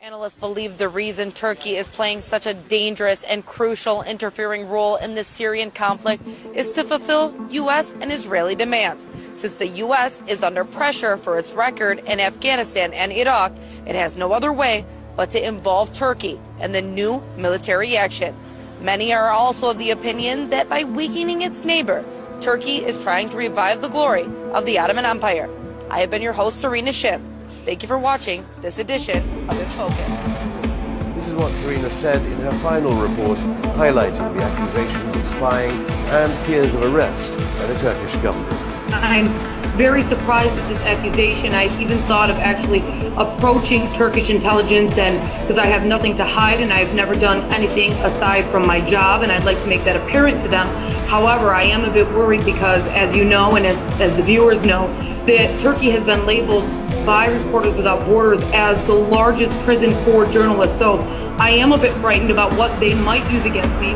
Analysts believe the reason Turkey is playing such a dangerous and crucial interfering role in the Syrian conflict is to fulfill U.S. and Israeli demands. Since the U.S. is under pressure for its record in Afghanistan and Iraq, it has no other way but to involve Turkey in the new military action. Many are also of the opinion that by weakening its neighbor, Turkey is trying to revive the glory of the Ottoman Empire. I have been your host, Serena Shim. Thank you for watching this edition of In Focus. This is what Serena said in her final report, highlighting the accusations of spying and fears of arrest by the Turkish government. I'm very surprised at this accusation. I even thought of actually approaching Turkish intelligence, and because I have nothing to hide and I've never done anything aside from my job, and I'd like to make that apparent to them. However, I am a bit worried because, as you know, and as the viewers know, that Turkey has been labeled by Reporters Without Borders as the largest prison for journalists. So I am a bit frightened about what they might use against me.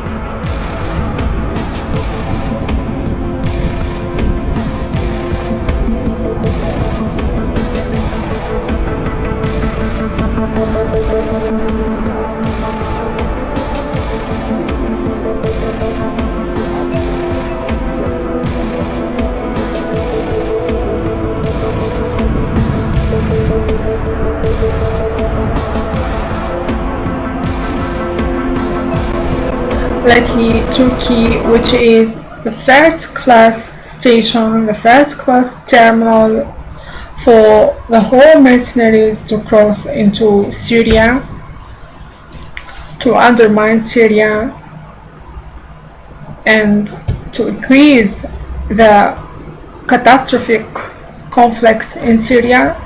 Lately, Turkey, which is the first-class station, the first-class terminal for the whole mercenaries to cross into Syria, to undermine Syria, and to increase the catastrophic conflict in Syria.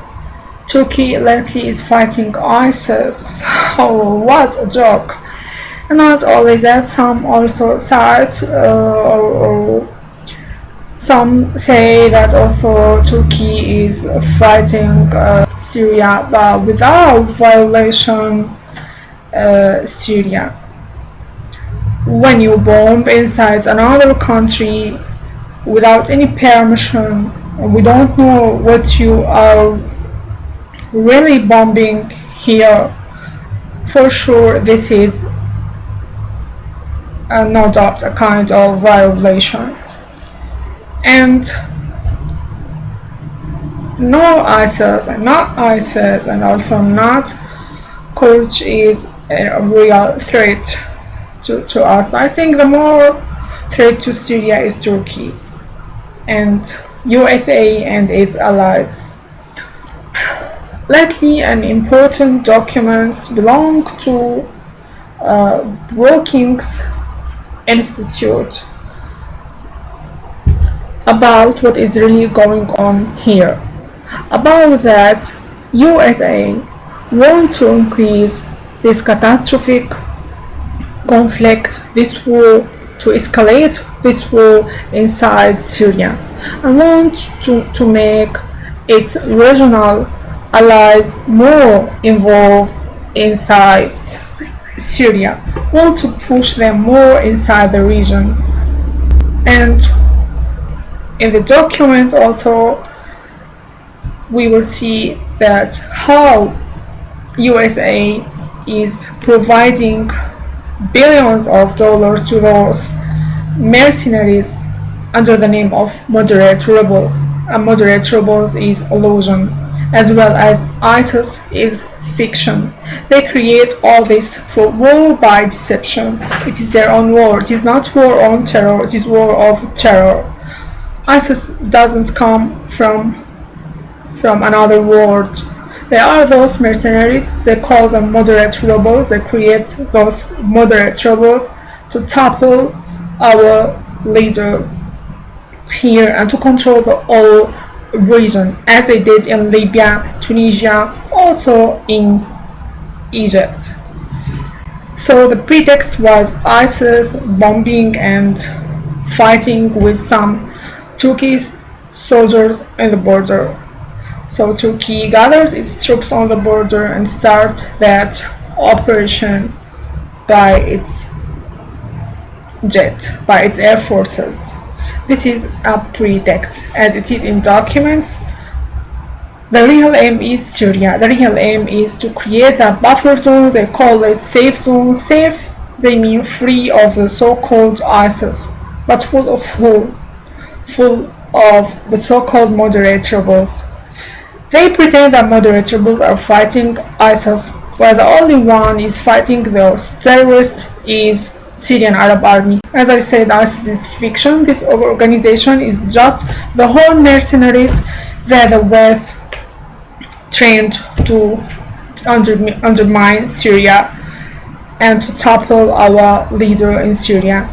Turkey lately is fighting ISIS. Oh, what a joke! Not only that, some also cite or some say that also Turkey is fighting Syria, but without violation Syria. When you bomb inside another country without any permission, we don't know what you are really bombing here. For sure, this is no doubt a kind of violation. And no ISIS and not ISIS and also not Kurds is a real threat to us. I think the more threat to Syria is Turkey and USA and its allies. Lately, an important documents belong to Brookings Institute about what is really going on here. About that, USA want to increase this catastrophic conflict, this war, to escalate this war inside Syria, and want to make its regional allies more involved inside Syria, want to push them more inside the region. And in the documents also we will see that how USA is providing billions of dollars to those mercenaries under the name of moderate rebels. And moderate rebels is illusion, as well as ISIS is fiction. They create all this for war by deception. It is their own war. It is not war on terror, it is war of terror. ISIS doesn't come from another world. They are those mercenaries, they call them moderate rebels. They create those moderate rebels to topple our leader here and to control the whole region, as they did in Libya, Tunisia, also in Egypt. So the pretext was ISIS bombing and fighting with some Turkish soldiers in the border. So Turkey gathers its troops on the border and start that operation by its jet, by its air forces. This is a pretext, as it is in documents The real aim is Syria. The real aim is to create a buffer zone. They call it safe zone. Safe, they mean free of the so-called ISIS, but full of who? Full of the so-called moderate rebels. They pretend that moderate rebels are fighting ISIS, while the only one is fighting those terrorists is Syrian Arab Army. As I said, ISIS is fiction. This organization is just the whole mercenaries that the West trained to undermine Syria and to topple our leader in Syria,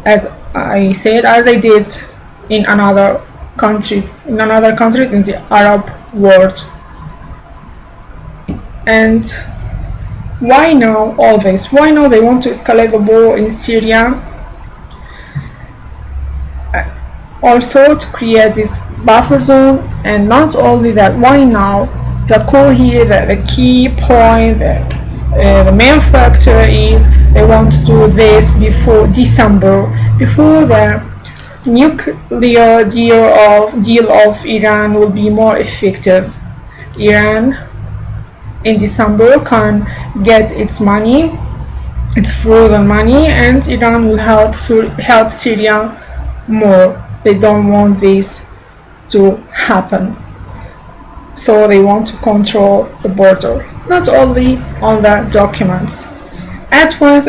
as I said, as they did in other countries in the Arab world. And why now all this? Why now they want to escalate the war in Syria? Also to create this buffer zone, and not only that, why now? The core here, the key point, the main factor is they want to do this before December, before the nuclear deal of Iran will be more effective. Iran in December can get its money, its frozen money, and Iran will help Syria more. They don't want this to happen, so they want to control the border, not only on the documents. At once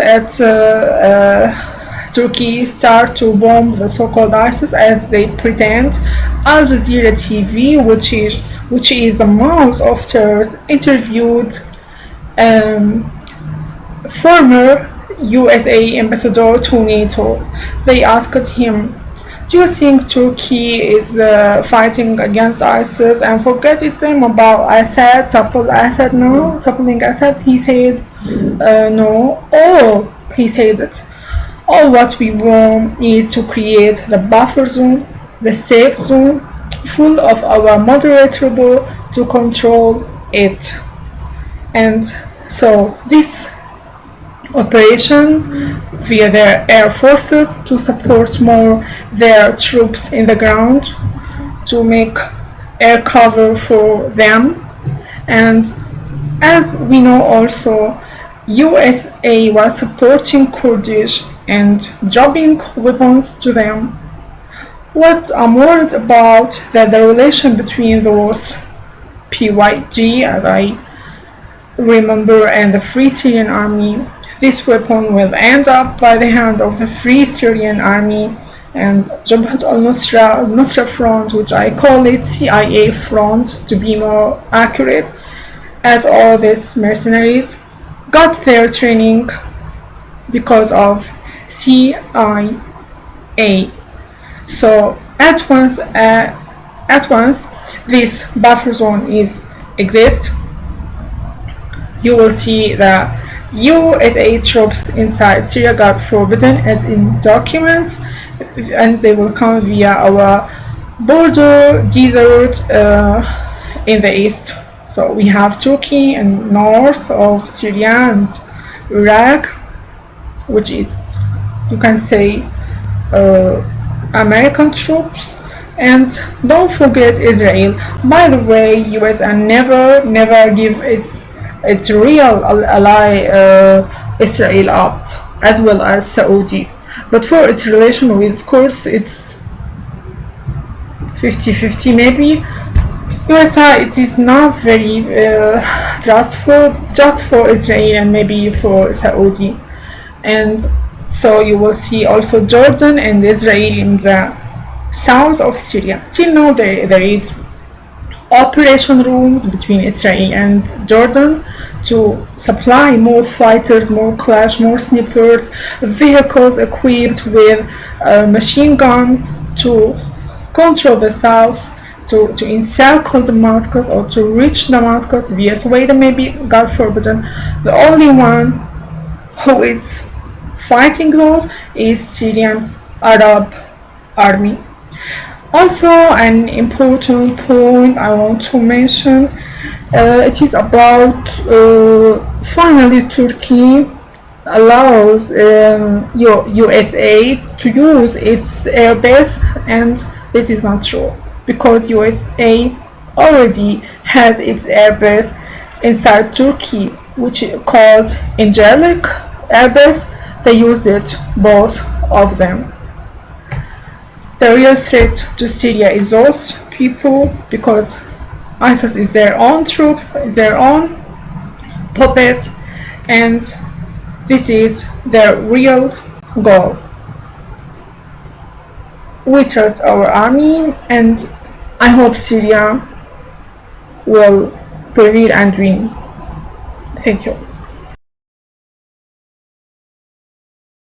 Turkey start to bomb the so-called ISIS, as they pretend, Al Jazeera TV, which is the mouth of terrorists, interviewed former USA ambassador to NATO. They asked him, do you think Turkey is fighting against ISIS and forget its aim about Assad, toppling Assad? He said, no. He said that all what we want is to create the buffer zone, the safe zone, full of our moderate rebels to control it. And so this operation via their air forces to support more their troops in the ground, to make air cover for them. And as we know also, USA was supporting Kurdish and dropping weapons to them. What I'm worried about that the relation between those PYG, as I remember, and the Free Syrian Army, this weapon will end up by the hand of the Free Syrian Army and Jabhat al-Nusra Front, which I call it CIA Front to be more accurate, as all these mercenaries got their training because of CIA. So at once this buffer zone exists, you will see that USA troops inside Syria got forbidden as in documents, and they will come via our border desert in the east. So we have Turkey and north of Syria and Iraq, which is, you can say, American troops. And don't forget Israel. By the way, US never give its real ally Israel up, as well as Saudi. But for its relation with Kurds, it's 50-50 maybe. USA, it is not very trustful, just for Israel and maybe for Saudi. And so you will see also Jordan and Israel in the south of Syria. Till now there is operation rooms between Israel and Jordan to supply more fighters, more clash, more snipers, vehicles equipped with machine gun to control the south, to encircle Damascus or to reach Damascus via Sweden, maybe, God forbidden. The only one who is fighting those is Syrian Arab Army. Also, an important point I want to mention, it is about finally Turkey allows USA to use its airbase, and this is not true, because USA already has its airbase inside Turkey, which is called Incirlik airbase. They used it, both of them. The real threat to Syria is those people, because ISIS is their own troops, their own puppet, and this is their real goal. We trust our army, and I hope Syria will prevail and win. Thank you.